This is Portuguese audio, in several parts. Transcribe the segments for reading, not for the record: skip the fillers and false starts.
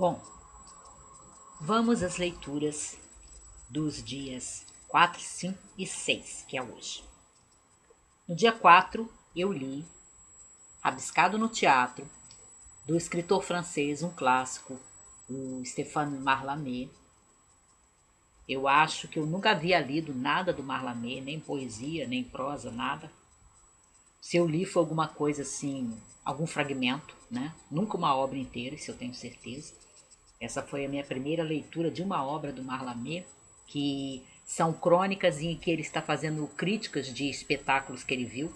Bom, vamos às leituras dos dias 4, 5 e 6, que é hoje. No dia 4, eu li Rabiscado no Teatro, do escritor francês, um clássico, o Stéphane Mallarmé. Eu acho que eu nunca havia lido nada do Mallarmé, nem poesia, nem prosa, nada. Se eu li foi alguma coisa assim, algum fragmento, né? Nunca uma obra inteira, isso eu tenho certeza. Essa foi a minha primeira leitura de uma obra do Mallarmé, que são crônicas em que ele está fazendo críticas de espetáculos que ele viu.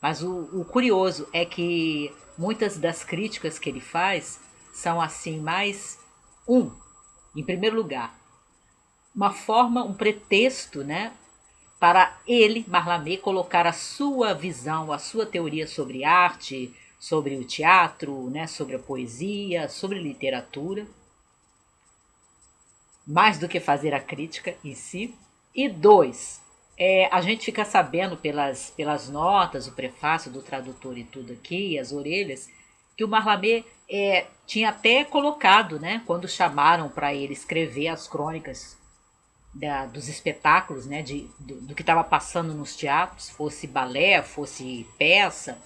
Mas o curioso é que muitas das críticas que ele faz são assim mais em primeiro lugar, uma forma, um pretexto, né, para ele, Mallarmé, colocar a sua visão, a sua teoria sobre arte, sobre o teatro, né, sobre a poesia, sobre literatura, mais do que fazer a crítica em si. E dois, a gente fica sabendo pelas notas, o prefácio do tradutor e tudo aqui, as orelhas, que o Mallarmé tinha até colocado, né, quando chamaram para ele escrever as crônicas dos espetáculos, né, do que estava passando nos teatros, fosse balé, fosse peça,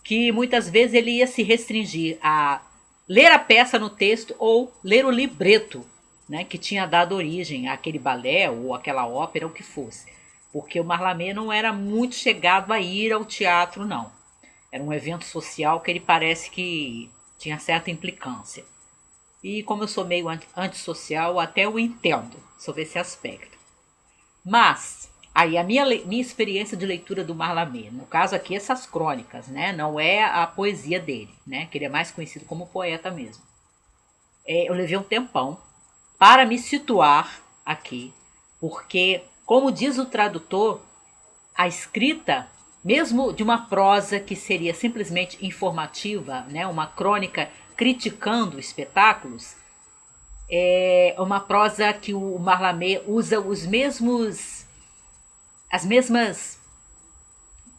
que muitas vezes ele ia se restringir a ler a peça no texto ou ler o libreto, né, que tinha dado origem àquele balé ou aquela ópera, o que fosse. Porque o Mallarmé não era muito chegado a ir ao teatro, não. Era um evento social que ele parece que tinha certa implicância. E como eu sou meio antissocial, até eu entendo sobre esse aspecto. Mas, aí a minha experiência de leitura do Mallarmé, no caso aqui essas crônicas, né? Não é a poesia dele, né? Que ele é mais conhecido como poeta mesmo. Eu levei um tempão para me situar aqui, porque, como diz o tradutor, a escrita, mesmo de uma prosa que seria simplesmente informativa, né? Uma crônica criticando espetáculos, é uma prosa que o Mallarmé usa as mesmas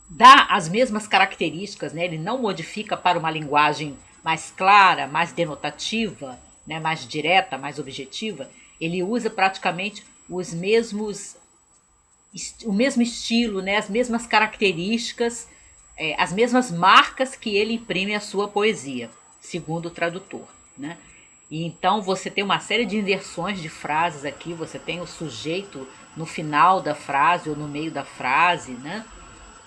dá as mesmas características, né? Ele não modifica para uma linguagem mais clara, mais denotativa, né? Mais direta, mais objetiva. Ele usa praticamente o mesmo estilo, né? As mesmas características, as mesmas marcas que ele imprime à sua poesia, segundo o tradutor, né? E então você tem uma série de inversões de frases aqui, você tem o sujeito no final da frase ou no meio da frase, né?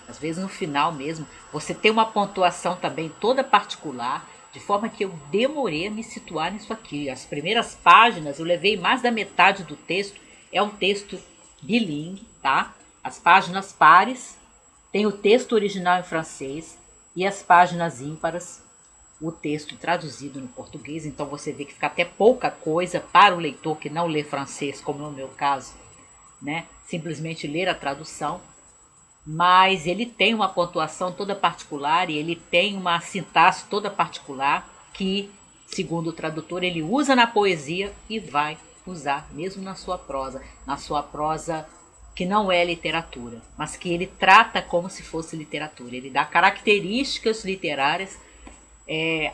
Às vezes no final mesmo, você tem uma pontuação também toda particular, de forma que eu demorei a me situar nisso aqui. As primeiras páginas, eu levei mais da metade do texto, é um texto bilingue, tá? As páginas pares, tem o texto original em francês e as páginas ímpares, o texto traduzido no português, então você vê que fica até pouca coisa para o leitor que não lê francês, como no meu caso, né? Simplesmente ler a tradução, mas ele tem uma pontuação toda particular e ele tem uma sintaxe toda particular que, segundo o tradutor, ele usa na poesia e vai usar mesmo na sua prosa que não é literatura, mas que ele trata como se fosse literatura. Ele dá características literárias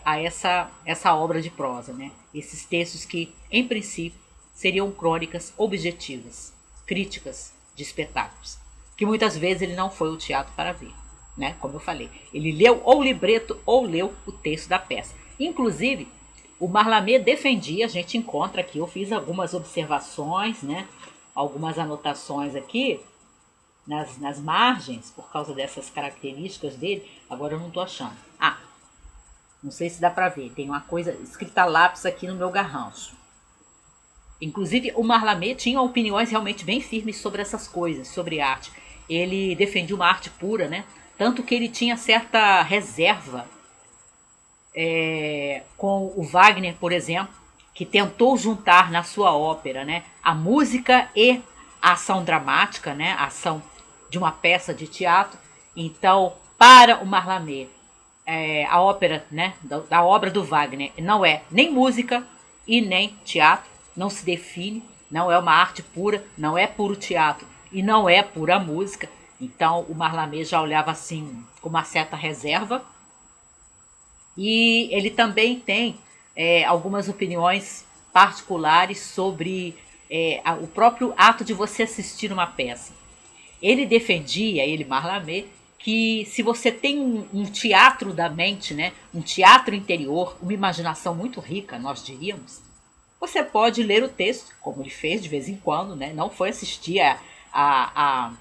a essa obra de prosa, né? Esses textos que, em princípio, seriam crônicas objetivas, críticas de espetáculos, que muitas vezes ele não foi ao teatro para ver, né? Como eu falei, ele leu ou o libreto ou leu o texto da peça. Inclusive, o Mallarmé defendia, a gente encontra aqui, eu fiz algumas observações, né? Algumas anotações aqui nas margens, por causa dessas características dele, agora eu não estou achando. Não sei se dá para ver, tem uma coisa escrita a lápis aqui no meu garrancho. Inclusive, o Mallarmé tinha opiniões realmente bem firmes sobre essas coisas, sobre arte. Ele defendia uma arte pura, né? Tanto que ele tinha certa reserva com o Wagner, por exemplo, que tentou juntar na sua ópera, né, a música e a ação dramática, né, a ação de uma peça de teatro. Então, para o Mallarmé, a ópera, né, da obra do Wagner não é nem música e nem teatro, não se define, não é uma arte pura, não é puro teatro e não é pura música. Então o Mallarmé já olhava assim com uma certa reserva. E ele também tem algumas opiniões particulares sobre o próprio ato de você assistir uma peça. Ele defendia, Marlamé, que se você tem um teatro da mente, né, um teatro interior, uma imaginação muito rica, nós diríamos, você pode ler o texto, como ele fez de vez em quando, né, não foi assistir a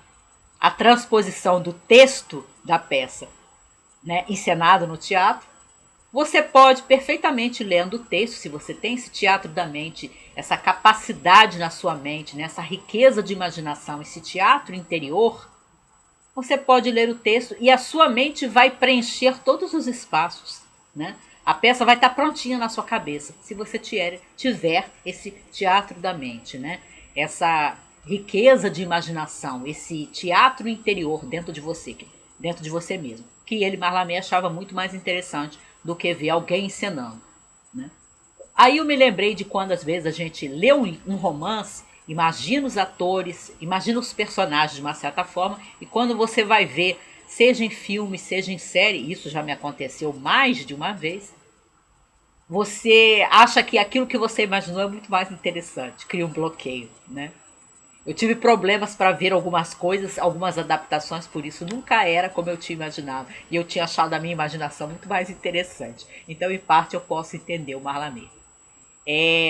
transposição do texto da peça, né, encenado no teatro. Você pode perfeitamente lendo o texto, se você tem esse teatro da mente, essa capacidade na sua mente, né, essa riqueza de imaginação, esse teatro interior, você pode ler o texto e a sua mente vai preencher todos os espaços, né? A peça vai estar prontinha na sua cabeça, se você tiver esse teatro da mente, né? Essa riqueza de imaginação, esse teatro interior dentro de você mesmo, que ele, Marlamé, achava muito mais interessante do que ver alguém encenando, né? Aí eu me lembrei de quando às vezes a gente lê um romance, imagina os atores, imagina os personagens de uma certa forma, e quando você vai ver, seja em filme, seja em série, isso já me aconteceu mais de uma vez, você acha que aquilo que você imaginou é muito mais interessante, cria um bloqueio, né? Eu tive problemas para ver algumas coisas, algumas adaptações, por isso nunca era como eu tinha imaginado. E eu tinha achado a minha imaginação muito mais interessante. Então, em parte, eu posso entender o Marlamé.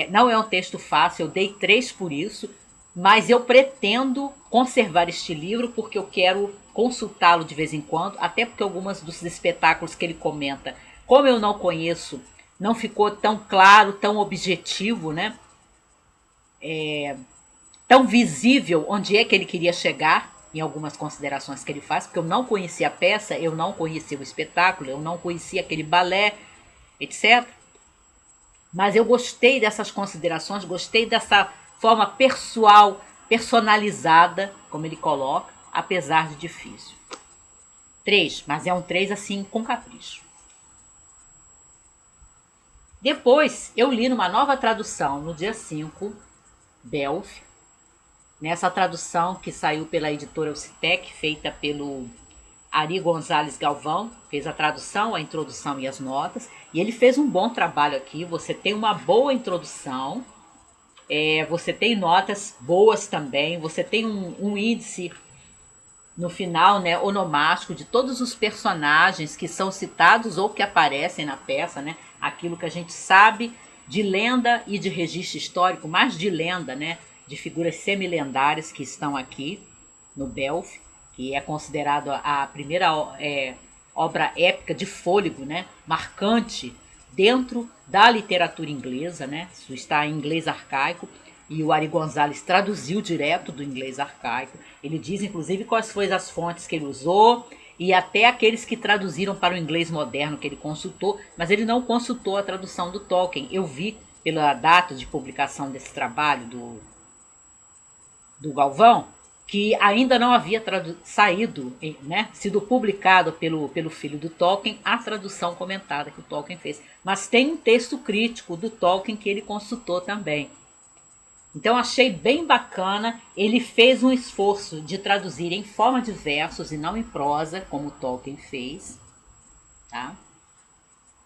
Não é um texto fácil, eu dei 3 por isso, mas eu pretendo conservar este livro porque eu quero consultá-lo de vez em quando, até porque algumas dos espetáculos que ele comenta, como eu não conheço, não ficou tão claro, tão objetivo, né? Tão visível onde é que ele queria chegar em algumas considerações que ele faz, porque eu não conhecia a peça, eu não conhecia o espetáculo, eu não conhecia aquele balé, etc. Mas eu gostei dessas considerações, gostei dessa forma pessoal, personalizada, como ele coloca, apesar de difícil. 3, mas é um 3 assim com capricho. Depois eu li numa nova tradução, no dia 5, Belf, nessa tradução que saiu pela editora Ocitec, feita pelo Ari Gonzalez Galvão, fez a tradução, a introdução e as notas, e ele fez um bom trabalho aqui. Você tem uma boa introdução, você tem notas boas também, você tem um índice no final, né, onomástico de todos os personagens que são citados ou que aparecem na peça, né, aquilo que a gente sabe de lenda e de registro histórico, mais de lenda, né, de figuras semilendárias que estão aqui no Belf, que é considerado a primeira obra épica de fôlego, né, marcante dentro da literatura inglesa, né, isso está em inglês arcaico, e o Ari Gonzalez traduziu direto do inglês arcaico. Ele diz, inclusive, quais foram as fontes que ele usou e até aqueles que traduziram para o inglês moderno que ele consultou, mas ele não consultou a tradução do Tolkien. Eu vi pela data de publicação desse trabalho do Galvão que ainda não havia saído, né, sido publicado pelo filho do Tolkien, a tradução comentada que o Tolkien fez. Mas tem um texto crítico do Tolkien que ele consultou também. Então achei bem bacana, ele fez um esforço de traduzir em forma de versos e não em prosa, como Tolkien fez. Tá?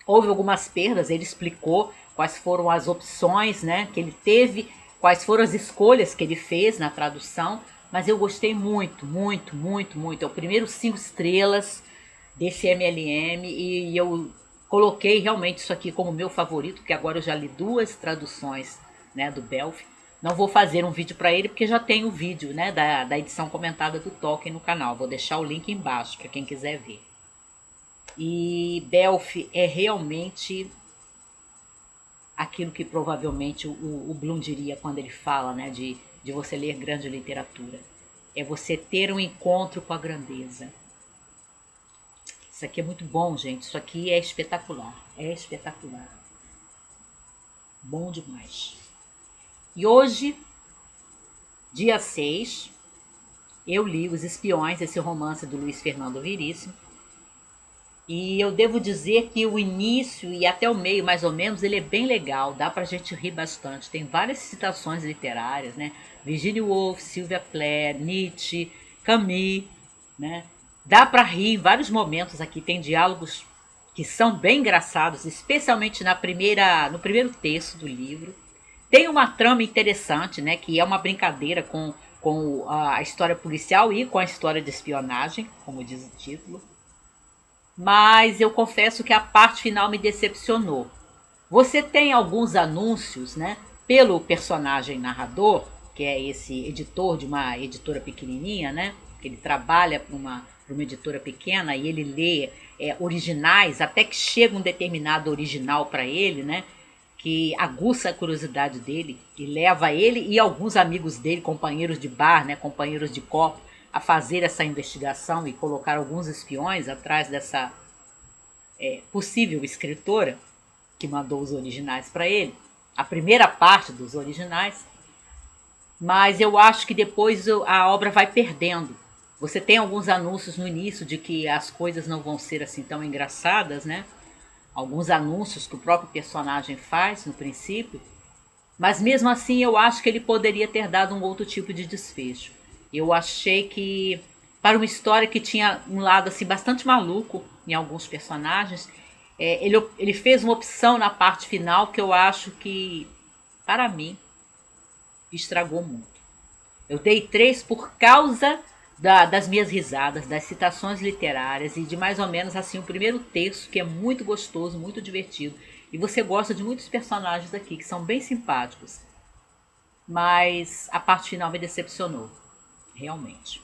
Houve algumas perdas, ele explicou quais foram as opções, né, que ele teve, quais foram as escolhas que ele fez na tradução, mas eu gostei muito, muito, muito, muito. É o primeiro 5 estrelas desse MLM e eu coloquei realmente isso aqui como meu favorito, porque agora eu já li 2 traduções, né, do Belf. Não vou fazer um vídeo para ele, porque já tem o vídeo, né, da edição comentada do Tolkien no canal. Vou deixar o link embaixo para quem quiser ver. E Belf é realmente aquilo que provavelmente o Bloom diria quando ele fala, né, de você ler grande literatura. É você ter um encontro com a grandeza. Isso aqui é muito bom, gente. Isso aqui é espetacular. É espetacular. Bom demais. E hoje, dia 6, eu li Os Espiões, esse romance do Luiz Fernando Veríssimo. E eu devo dizer que o início e até o meio, mais ou menos, ele é bem legal. Dá pra gente rir bastante. Tem várias citações literárias, né? Virginia Woolf, Sylvia Plath, Nietzsche, Camus, né? Dá pra rir em vários momentos aqui. Tem diálogos que são bem engraçados, especialmente no primeiro texto do livro. Tem uma trama interessante, né, que é uma brincadeira com a história policial e com a história de espionagem, como diz o título. Mas eu confesso que a parte final me decepcionou. Você tem alguns anúncios, né, pelo personagem narrador, que é esse editor de uma editora pequenininha, né, que ele trabalha para uma editora pequena e ele lê originais, até que chega um determinado original para ele, né, que aguça a curiosidade dele e leva ele e alguns amigos dele, companheiros de bar, né, companheiros de copo, a fazer essa investigação e colocar alguns espiões atrás dessa possível escritora que mandou os originais para ele, a primeira parte dos originais, mas eu acho que depois a obra vai perdendo. Você tem alguns anúncios no início de que as coisas não vão ser assim tão engraçadas, né? Alguns anúncios que o próprio personagem faz no princípio, mas mesmo assim eu acho que ele poderia ter dado um outro tipo de desfecho. Eu achei que para uma história que tinha um lado assim bastante maluco em alguns personagens, ele fez uma opção na parte final que eu acho que, para mim, estragou muito. Eu dei 3 por causa das minhas risadas, das citações literárias e de mais ou menos assim o primeiro texto, que é muito gostoso, muito divertido. E você gosta de muitos personagens aqui que são bem simpáticos. Mas a parte final me decepcionou, realmente.